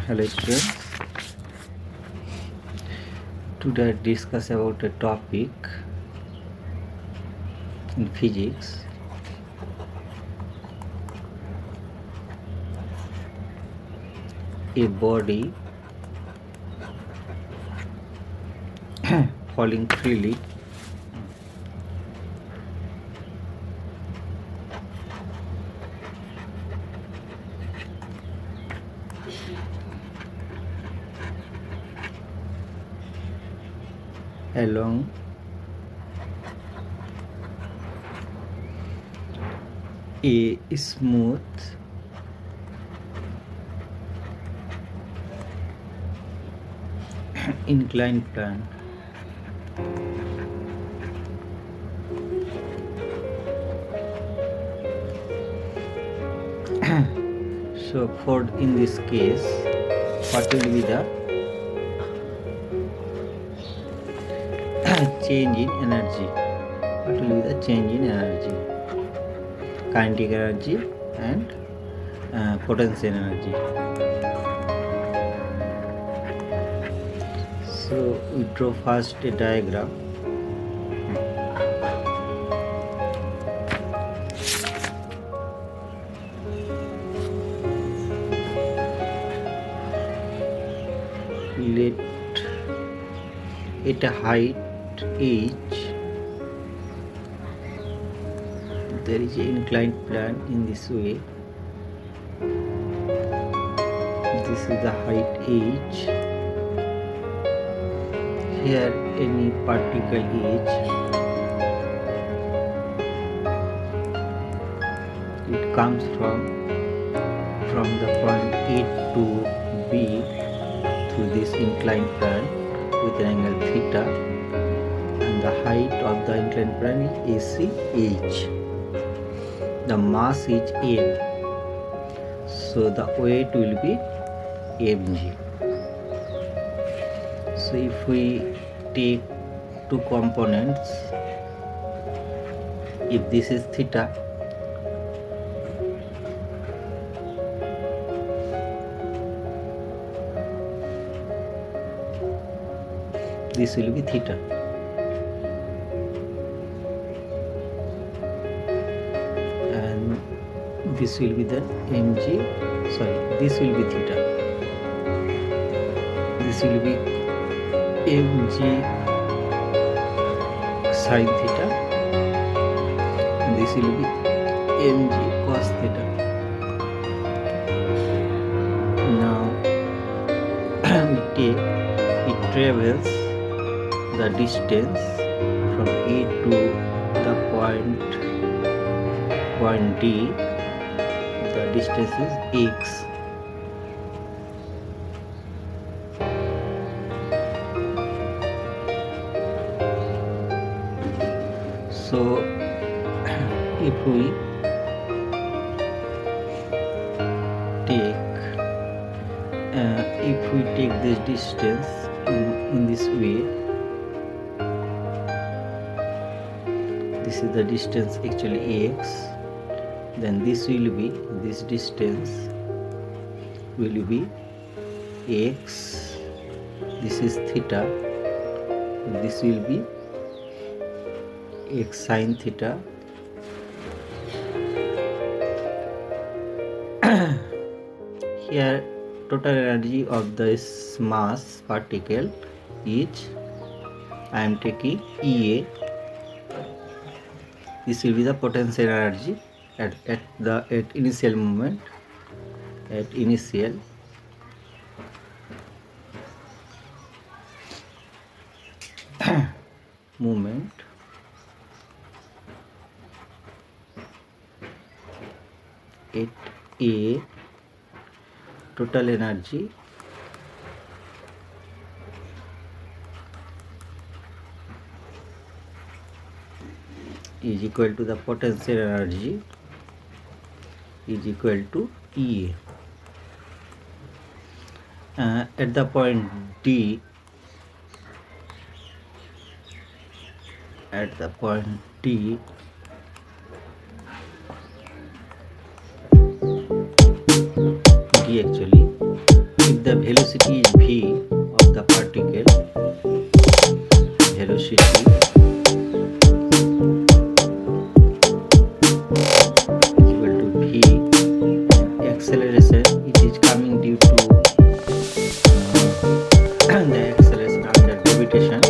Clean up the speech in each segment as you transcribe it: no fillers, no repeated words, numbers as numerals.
Hello students, today I discuss about a topic in physics. A body falling freely along a smooth inclined plane. So for in this case, what will be the change in energy? What will be the change in energy? Kinetic energy and potential energy. So we draw first a diagram. Let at a height h there is an inclined plane in this way. This is the height h. Here any particle h, it comes from the point A to B through this inclined plane with an angle theta, and the height of the inclined plane is AC h. The mass is m, so the weight will be mg. So if we take two components, if this is theta, this will be theta, and this will be the mg, this will be theta, this will be mg sin theta, and this will be mg cos theta. Now we take, it travels the distance from A to the point D. The distance is x. So if we take this distance in this way, this is the distance actually x, then this distance will be x, this is theta, this will be x sin theta. Here total energy of this mass particle is, I am taking EA. This will be the potential energy at initial moment, at initial movement. At A, total energy is equal to the potential energy is equal to EA. At the point D, actually, if the the velocity is v of the particle, velocity is equal to v, and acceleration it is coming due to the acceleration under gravitation.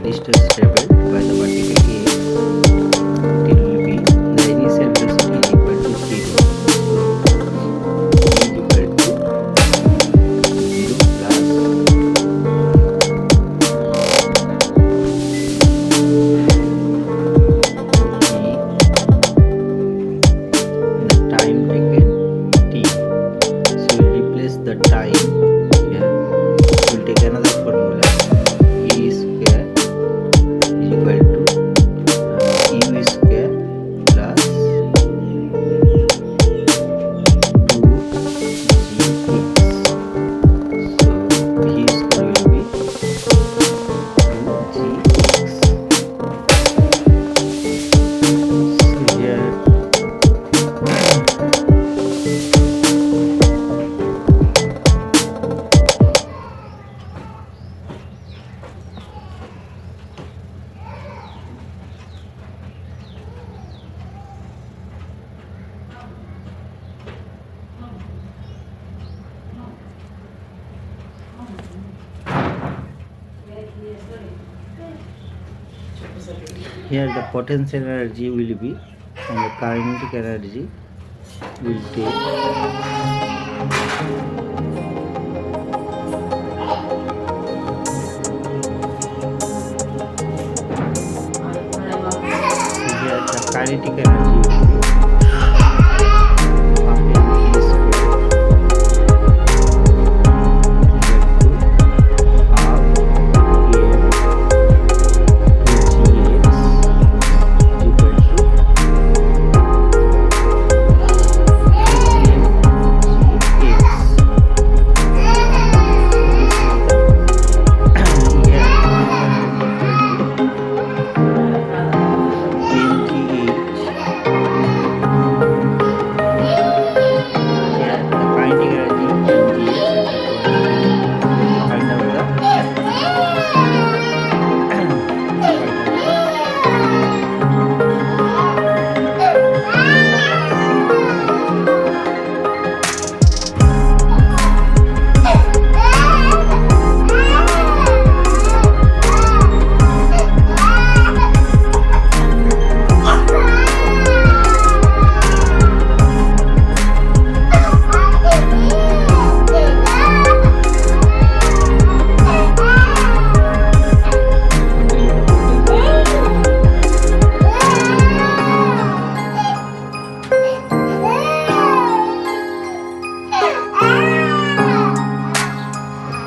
Distance traveled by the particle A, it will be the initial velocity is equal to 0. V is equal to 0 plus the time taken t. So we will replace the time here. We will take another formula. E square equal to u square plus 2gx. So v square will be 2gx. So here the potential energy will be and the kinetic energy will take here the kinetic energy will be half mv square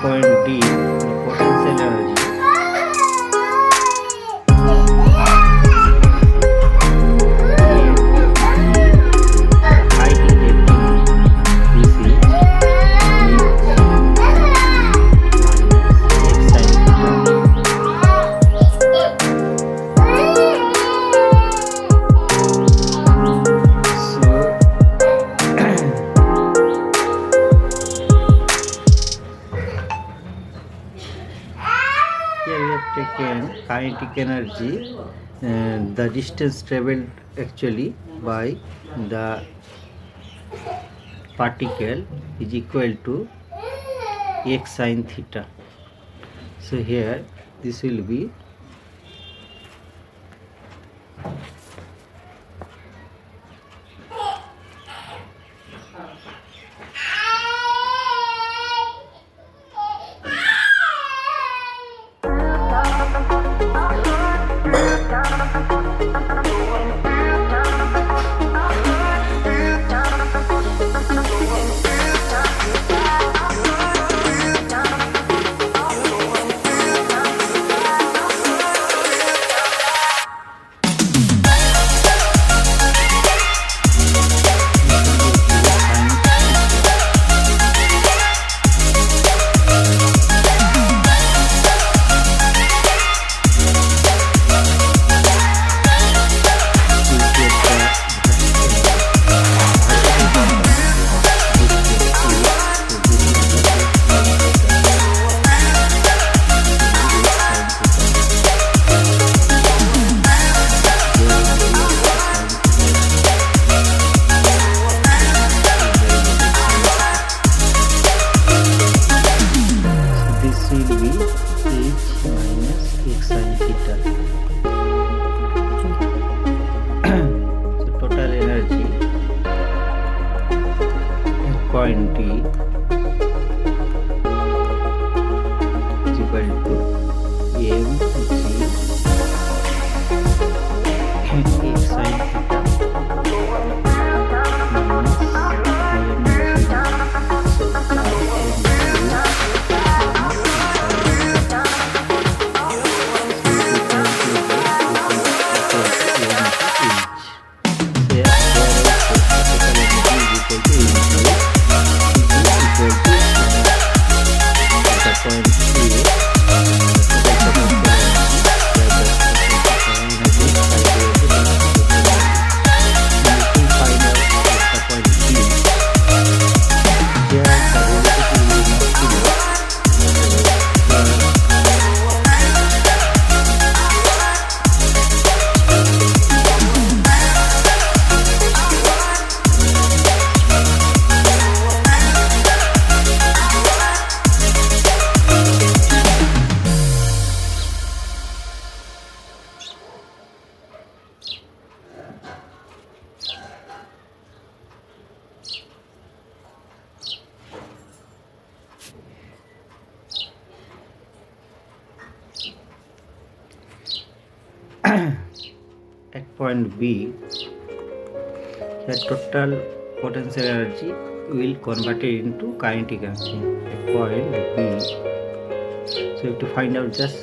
point D, the potential energy height is 18. This is x sin theta. Here we have taken kinetic energy, the distance traveled actually by the particle is equal to x sin theta. So here this will be equal to mg x sin theta at point B, the total potential energy will convert it into kinetic energy at point B. So you have to find out just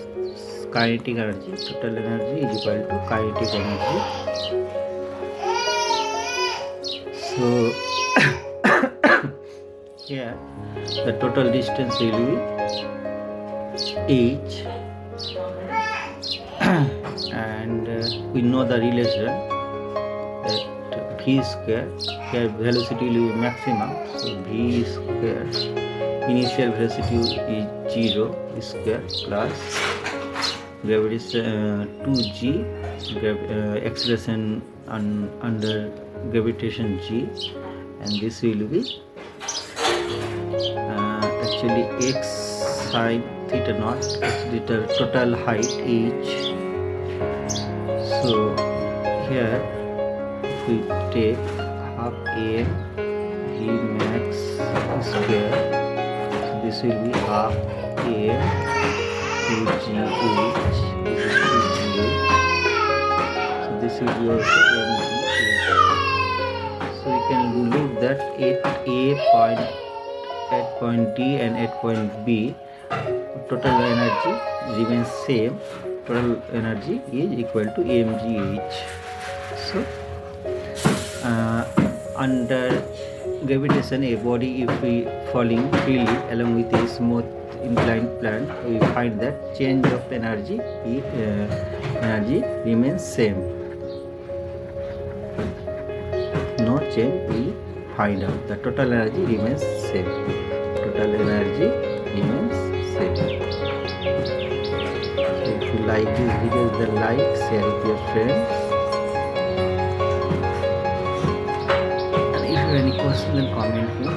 kinetic energy. Total energy is equal to kinetic energy. So here the total distance will be h, and we know the relation that v square, here velocity will be maximum, so v square initial velocity is 0 square plus gravitation 2g acceleration under gravitation g, and this will be actually x sin theta naught, actually the total height h. So here if we take half am v max square, so this will be half am 2gh, this is 2gh, so this will be also mgh. So we can look that at point D and at point B, total energy remains same. Total energy is equal to mgh. So under gravitation, a body if we falling freely along with a smooth inclined plane, we find that change of energy remains same. No change, we find out the total energy remains same. Total energy remains same. If you like this video, then like, share with your friends, and if you have any question, then comment me.